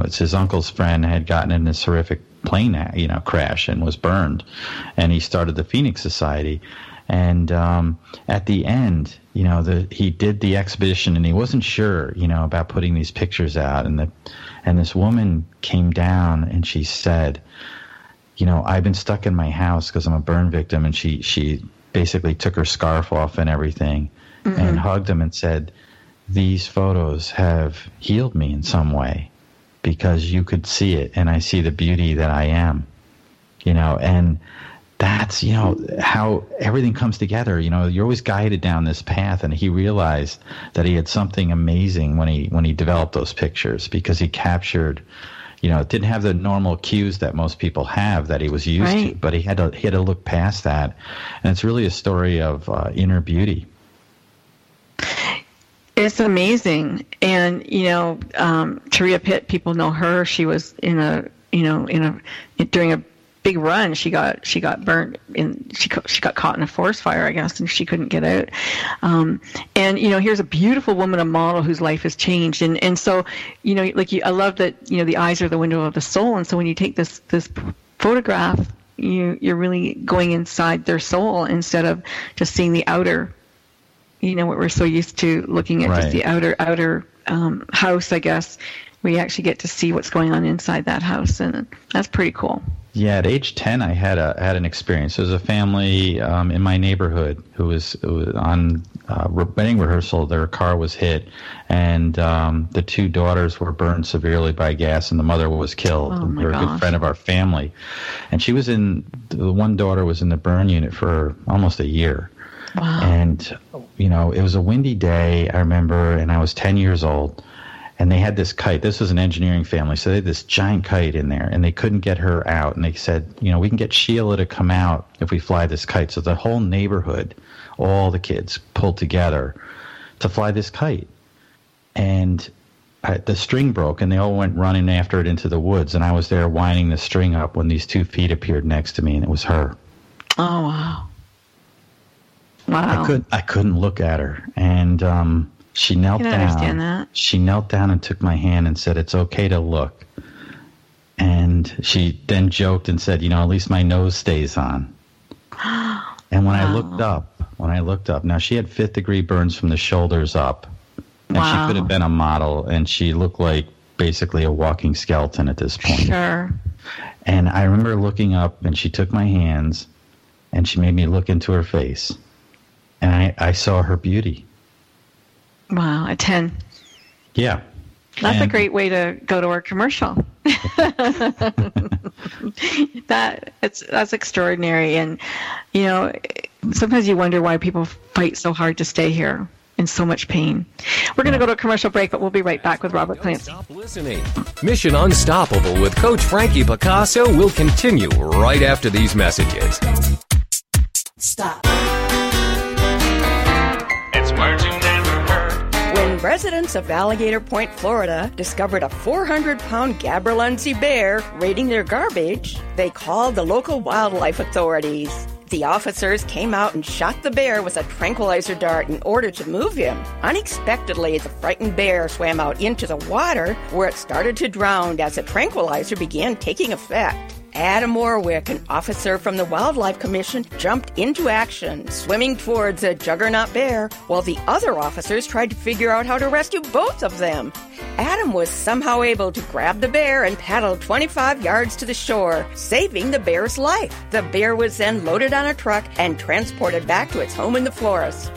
it's his uncle's friend had gotten in this horrific plane, crash and was burned, and he started the Phoenix Society, And at the end, he did the exhibition, and he wasn't sure, about putting these pictures out. And this woman came down, and she said, I've been stuck in my house because I'm a burn victim. And she basically took her scarf off and everything, and hugged him and said, these photos have healed me in some way because you could see it, and I see the beauty that I am, and that's, how everything comes together. You're always guided down this path, and he realized that he had something amazing when he developed those pictures, because he captured, it didn't have the normal cues that most people have that he was used to, but he had to look past that. And it's really a story of inner beauty. It's amazing. And, Taria Pitt, people know her. She was during a big run, she got burnt she got caught in a forest fire, I guess, and she couldn't get out. And here's a beautiful woman, a model whose life has changed. And so, I love that, the eyes are the window of the soul. And so when you take this photograph, you're really going inside their soul instead of just seeing the outer, what we're so used to looking at, just the outer house, I guess. We actually get to see what's going on inside that house, and that's pretty cool. Yeah, at age 10, I had an experience. There was a family in my neighborhood who was on wedding rehearsal. Their car was hit, and the two daughters were burned severely by gas, and the mother was killed. Oh, my They were a good friend of our family, and the one daughter was in the burn unit for almost a year. Wow. And it was a windy day, I remember, and I was 10 years old. And they had this kite. This was an engineering family, so they had this giant kite in there, and they couldn't get her out. And they said, we can get Sheila to come out if we fly this kite. So the whole neighborhood, all the kids pulled together to fly this kite. And the string broke, and they all went running after it into the woods. And I was there winding the string up when these 2 feet appeared next to me, and it was her. Oh, wow. Wow. I couldn't look at her. And she knelt down. Understand that. She knelt down and took my hand and said, "It's okay to look." And she then joked and said, "At least my nose stays on." And when I looked up, now she had 5th-degree burns from the shoulders up, and she could have been a model, and she looked like basically a walking skeleton at this point. Sure. And I remember looking up, and she took my hands, and she made me look into her face, and I saw her beauty. Wow, at 10. Yeah. That's a great way to go to our commercial. That's extraordinary. And, sometimes you wonder why people fight so hard to stay here in so much pain. We're going to go to a commercial break, but we'll be right back with Robert Clancy. Stop listening. Mission Unstoppable with Coach Frankie Picasso will continue right after these messages. Stop. It's words you never heard. When residents of Alligator Point, Florida, discovered a 400-pound Gaberlunzie bear raiding their garbage, they called the local wildlife authorities. The officers came out and shot the bear with a tranquilizer dart in order to move him. Unexpectedly, the frightened bear swam out into the water, where it started to drown as the tranquilizer began taking effect. Adam Warwick, an officer from the Wildlife Commission, jumped into action, swimming towards a juggernaut bear, while the other officers tried to figure out how to rescue both of them. Adam was somehow able to grab the bear and paddle 25 yards to the shore, saving the bear's life. The bear was then loaded on a truck and transported back to its home in the forest.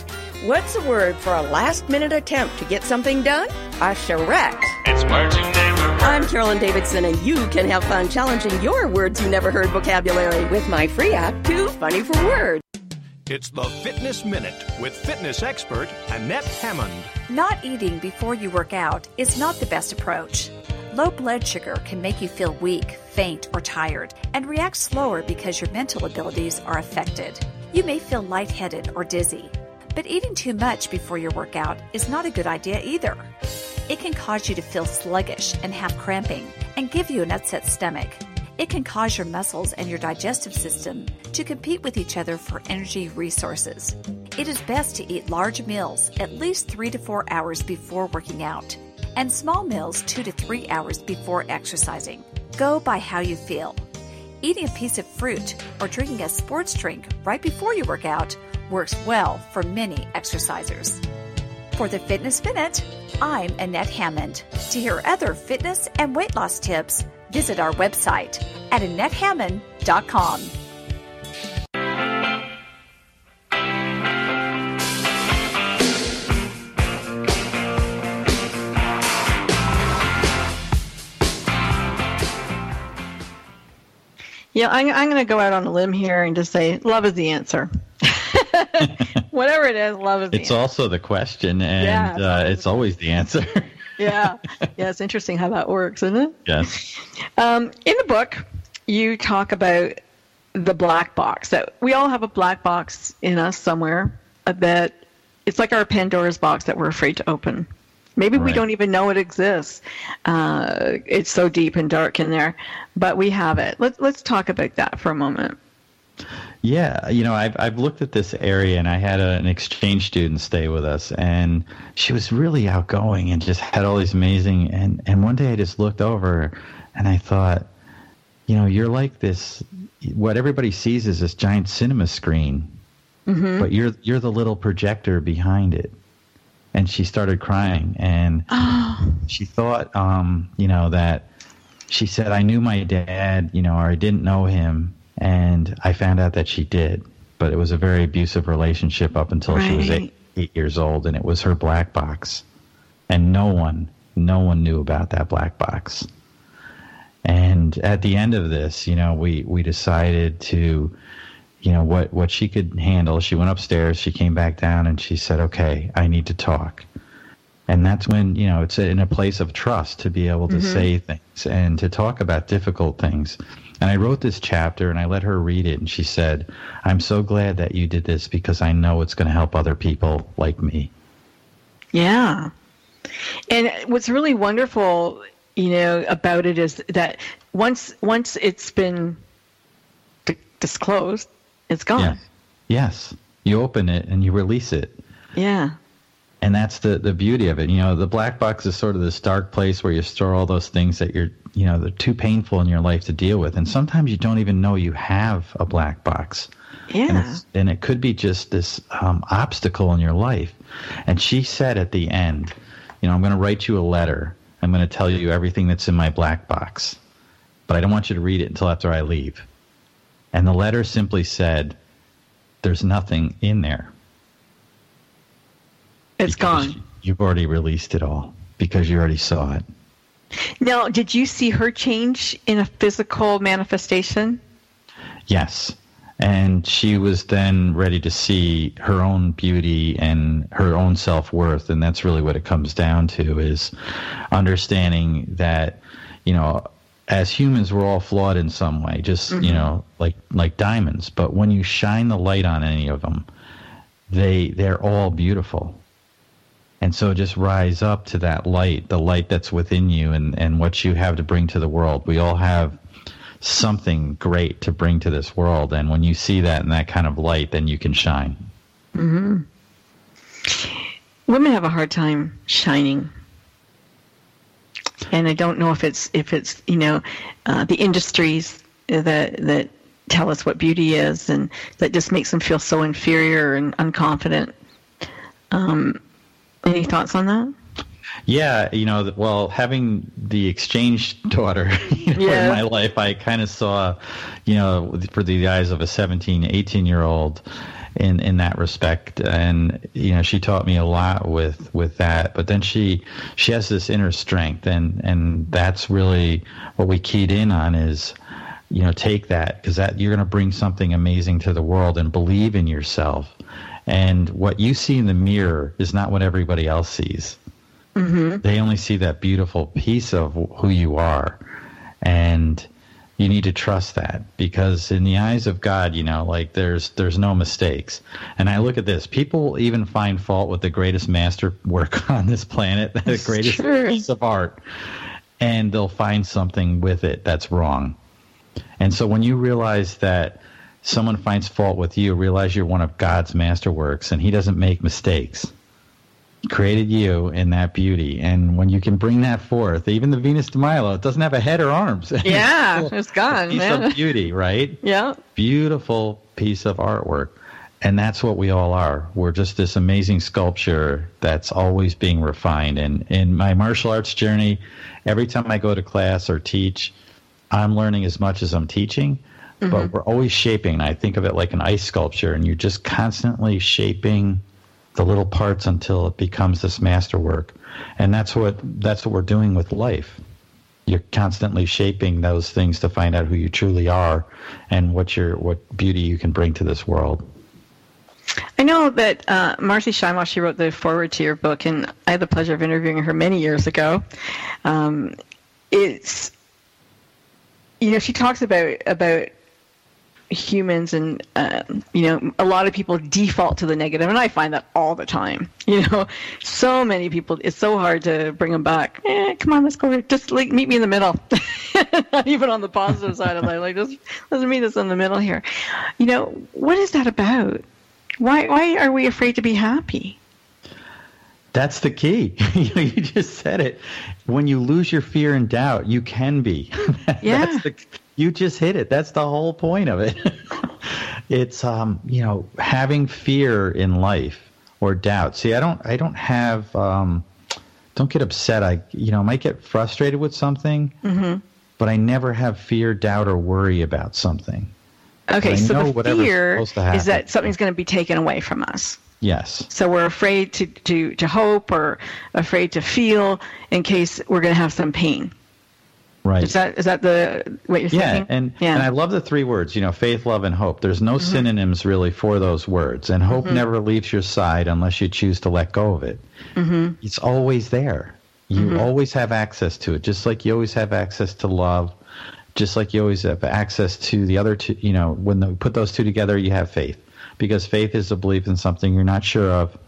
What's the word for a last-minute attempt to get something done? A charrette. It's words you never heard. I'm Carolyn Davidson, and you can have fun challenging your words you never heard vocabulary with my free app, Too Funny for Words. It's the Fitness Minute with fitness expert Annette Hammond. Not eating before you work out is not the best approach. Low blood sugar can make you feel weak, faint, or tired, and react slower because your mental abilities are affected. You may feel lightheaded or dizzy. But eating too much before your workout is not a good idea either. It can cause you to feel sluggish and have cramping and give you an upset stomach. It can cause your muscles and your digestive system to compete with each other for energy resources. It is best to eat large meals at least 3 to 4 hours before working out, and small meals 2 to 3 hours before exercising. Go by how you feel. Eating a piece of fruit or drinking a sports drink right before you work out works well for many exercisers. For the Fitness Minute, I'm Annette Hammond. To hear other fitness and weight loss tips, visit our website at AnnetteHammond.com. Yeah, I'm going to go out on a limb here and just say love is the answer. Whatever it is, love is the answer. It's also the question, and it's always the answer. Yeah, it's interesting how that works, isn't it? Yes. In the book, you talk about the black box, that we all have a black box in us somewhere, that it's like our Pandora's box that we're afraid to open. Maybe we don't even know it exists. It's so deep and dark in there, but we have it. Let's talk about that for a moment. Yeah, I've looked at this area, and I had an exchange student stay with us, and she was really outgoing and just had all these amazing. And one day I just looked over, and I thought, you're like this. What everybody sees is this giant cinema screen, but you're the little projector behind it. And she started crying, and she thought, that she said, I knew my dad, or I didn't know him, and I found out that she did. But it was a very abusive relationship up until she was 8 years old, and it was her black box. And no one knew about that black box. And at the end of this, we decided to, what she could handle. She went upstairs, she came back down, and she said, okay, I need to talk. And that's when, it's in a place of trust to be able to say things and to talk about difficult things. And I wrote this chapter, and I let her read it, and she said, I'm so glad that you did this because I know it's going to help other people like me. Yeah. And what's really wonderful, about it is that once it's been disclosed, it's gone. Yeah. Yes. You open it and you release it. Yeah. And that's the beauty of it. The black box is sort of this dark place where you store all those things that they're too painful in your life to deal with. And sometimes you don't even know you have a black box. Yeah. And it could be just this obstacle in your life. And she said at the end, I'm going to write you a letter. I'm going to tell you everything that's in my black box. But I don't want you to read it until after I leave. And the letter simply said, there's nothing in there. It's gone. You've already released it all because you already saw it. Now, did you see her change in a physical manifestation? Yes. And she was then ready to see her own beauty and her own self-worth. And that's really what it comes down to, is understanding that, as humans, we're all flawed in some way, just, like diamonds. But when you shine the light on any of them, they're all beautiful. And so just rise up to that light, the light that's within you and what you have to bring to the world. We all have something great to bring to this world. And when you see that in that kind of light, then you can shine. Mm-hmm. Women have a hard time shining. And I don't know if it's the industries that tell us what beauty is, and that just makes them feel so inferior and unconfident. Any thoughts on that? Yeah, having the exchange daughter in my life, I kind of saw, for the eyes of a 17, 18-year-old in that respect. And, she taught me a lot with that. But then she has this inner strength, and that's really what we keyed in on is, take that, because you're going to bring something amazing to the world, and believe in yourself. And what you see in the mirror is not what everybody else sees. Mm-hmm. They only see that beautiful piece of who you are. And you need to trust that, because in the eyes of God, there's no mistakes. And I look at this. People even find fault with the greatest masterwork on this planet, the greatest piece of art. And they'll find something with it that's wrong. And so when you realize that someone finds fault with you, realize you're one of God's masterworks, and he doesn't make mistakes. He created you in that beauty. And when you can bring that forth, even the Venus de Milo, it doesn't have a head or arms. Yeah, it's gone, piece man. Of beauty, right? Yeah. Beautiful piece of artwork. And that's what we all are. We're just this amazing sculpture that's always being refined. And in my martial arts journey, every time I go to class or teach, I'm learning as much as I'm teaching, but we're always shaping. I think of it like an ice sculpture, and you're just constantly shaping the little parts until it becomes this masterwork. And that's what we're doing with life. You're constantly shaping those things to find out who you truly are and what beauty you can bring to this world. I know that Marcy Shimoff, she wrote the foreword to your book, and I had the pleasure of interviewing her many years ago. It's, she talks about humans and, a lot of people default to the negative, and I find that all the time. So many people, it's so hard to bring them back. Come on, let's go here. Just meet me in the middle. Not even on the positive side of life. Just let's meet us in the middle here. What is that about? Why are we afraid to be happy? That's the key. You just said it. When you lose your fear and doubt, you can be. Yeah. You just hit it. That's the whole point of it. It's having fear in life or doubt. See, I don't have don't get upset. I might get frustrated with something, but I never have fear, doubt, or worry about something. Okay, so the fear is that something's going to be taken away from us. Yes. So we're afraid to hope or afraid to feel in case we're going to have some pain. Right. Is that what you're thinking? And I love the three words, faith, love, and hope. There's no synonyms really for those words. And hope never leaves your side unless you choose to let go of it. It's always there. You always have access to it, just like you always have access to love. Just like you always have access to the other two, when you put those two together, you have faith. Because faith is a belief in something you're not sure of,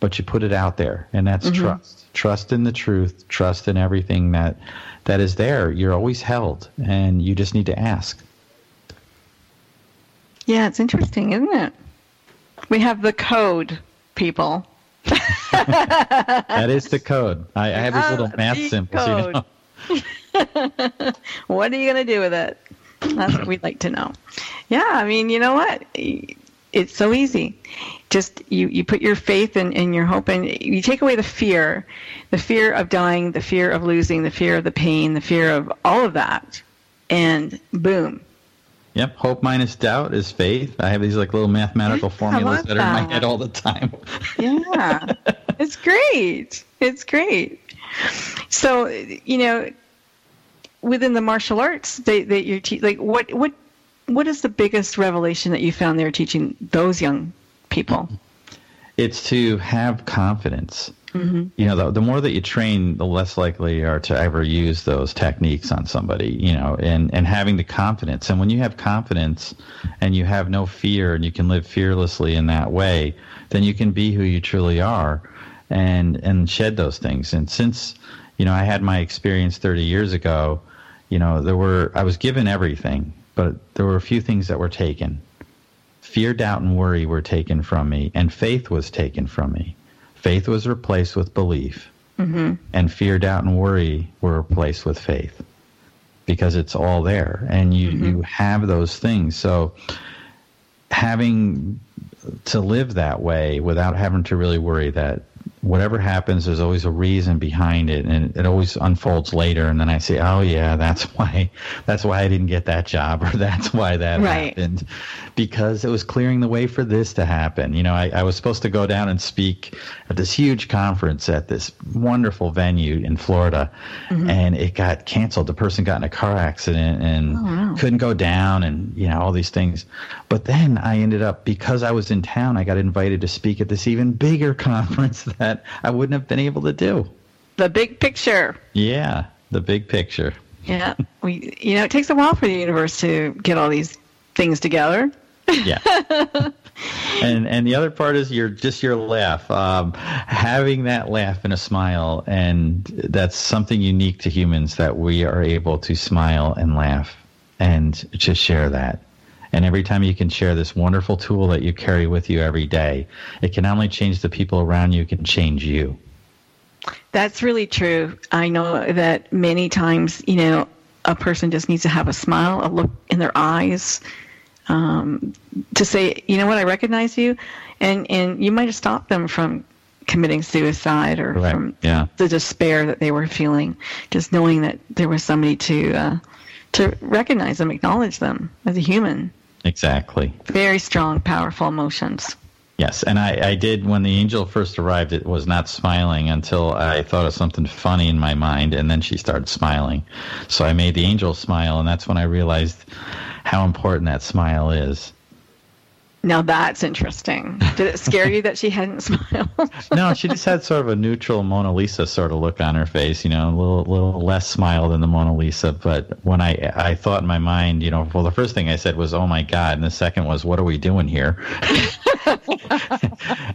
but you put it out there. And that's trust. Trust in the truth. Trust in everything that is there. You're always held, and you just need to ask. Yeah, it's interesting, isn't it? We have the code, people. That is the code. I have these little math symbols, What are you going to do with it? That's what we'd like to know. Yeah, I mean, you know what? It's so easy. Just you put your faith and your hope, and you take away the fear of dying, the fear of losing, the fear of the pain, the fear of all of that, and boom. Yep, hope minus doubt is faith. I have these little mathematical formulas that are in my head all the time. Yeah, it's great. It's great. So, within the martial arts that you're teaching, what is the biggest revelation that you found there teaching those young people? It's to have confidence. The more that you train, the less likely you are to ever use those techniques on somebody, and having the confidence. And when you have confidence and you have no fear and you can live fearlessly in that way, then you can be who you truly are and shed those things. And since, I had my experience 30 years ago, I was given everything, but there were a few things that were taken. Fear, doubt, and worry were taken from me, and faith was taken from me. Faith was replaced with belief, and fear, doubt, and worry were replaced with faith, because it's all there, and you have those things. So having to live that way without having to really worry that whatever happens, there's always a reason behind it, and it always unfolds later. And then I say, oh yeah, that's why I didn't get that job, or that's why that happened, because it was clearing the way for this to happen. I was supposed to go down and speak at this huge conference at this wonderful venue in Florida, and it got canceled. The person got in a car accident and couldn't go down, and all these things. But then I ended up, because I was in town, I got invited to speak at this even bigger conference that I wouldn't have been able to do. The big picture. Yeah, the big picture. Yeah, it takes a while for the universe to get all these things together. Yeah. And the other part is your laugh, having that laugh and a smile, and that's something unique to humans, that we are able to smile and laugh and to share that. And every time you can share this wonderful tool that you carry with you every day, it can not only change the people around you, it can change you. That's really true. I know that many times, a person just needs to have a smile, a look in their eyes, to say, you know what, I recognize you, and you might have stopped them from committing suicide or from the despair that they were feeling, just knowing that there was somebody to recognize them, acknowledge them as a human. Exactly. Very strong, powerful emotions. Yes, and I did, when the angel first arrived, it was not smiling until I thought of something funny in my mind, and then she started smiling. So I made the angel smile, and that's when I realized how important that smile is. Now that's interesting. Did it scare you that she hadn't smiled? No, she just had sort of a neutral Mona Lisa sort of look on her face, a little less smile than the Mona Lisa. But when I thought in my mind, well, the first thing I said was, oh my God. And the second was, what are we doing here?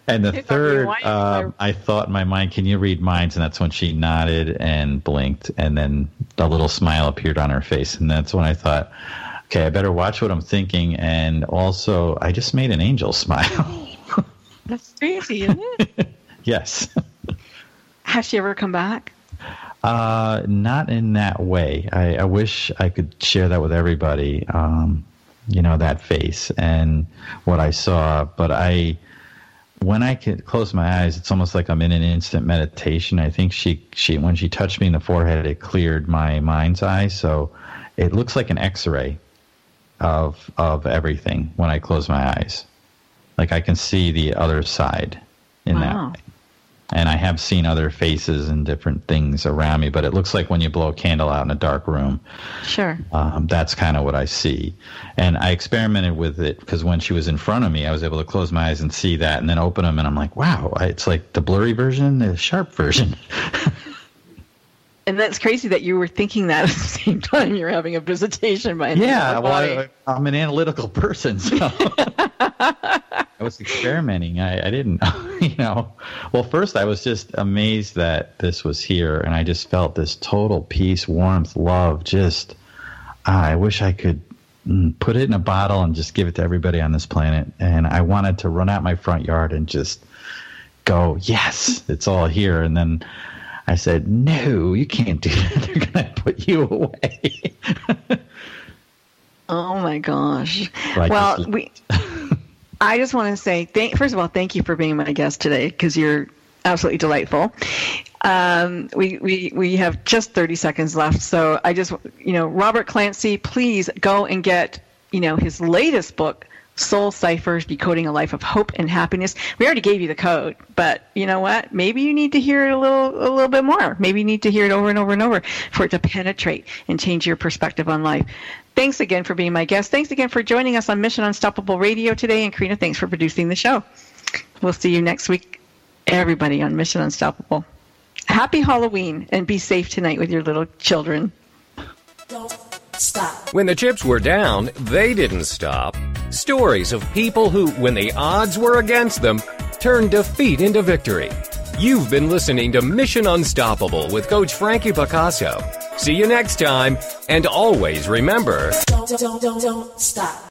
And the third, I thought in my mind, can you read minds? And that's when she nodded and blinked. And then a little smile appeared on her face. And that's when I thought, okay, I better watch what I'm thinking, and also, I just made an angel smile. That's crazy, isn't it? Yes. Has she ever come back? Not in that way. I wish I could share that with everybody, that face and what I saw. But when I could close my eyes, it's almost like I'm in an instant meditation. I think she when she touched me in the forehead, it cleared my mind's eye. So it looks like an X-ray of everything when I close my eyes. Like I can see the other side in that way. And I have seen other faces and different things around me, but it looks like when you blow a candle out in a dark room. Sure. That's kind of what I see. And I experimented with it because when she was in front of me, I was able to close my eyes and see that and then open them, and I'm like, wow, it's like the blurry version, the sharp version. And that's crazy that you were thinking that at the same time you're having a visitation by I'm an analytical person, so I was experimenting. I didn't, Well, first I was just amazed that this was here, and I just felt this total peace, warmth, love. Just, I wish I could put it in a bottle and just give it to everybody on this planet. And I wanted to run out my front yard and just go, yes, it's all here. And then I said, no, you can't do that. They're going to put you away. Oh, my gosh. I just want to say, first of all, thank you for being my guest today, because you're absolutely delightful. We have just 30 seconds left. So I just, Robert Clancy, please go and get, his latest book, Soul Ciphers, Decoding a Life of Hope and Happiness. We already gave you the code, but you know what? Maybe you need to hear it a little bit more. Maybe you need to hear it over and over and over for it to penetrate and change your perspective on life. Thanks again for being my guest. Thanks again for joining us on Mission Unstoppable Radio today. And Karina, thanks for producing the show. We'll see you next week, everybody, on Mission Unstoppable. Happy Halloween, and be safe tonight with your little children. Don't stop. When the chips were down, they didn't stop. Stories of people who, when the odds were against them, turned defeat into victory. You've been listening to Mission Unstoppable with Coach Frankie Picasso. See you next time, and always remember, Don't stop.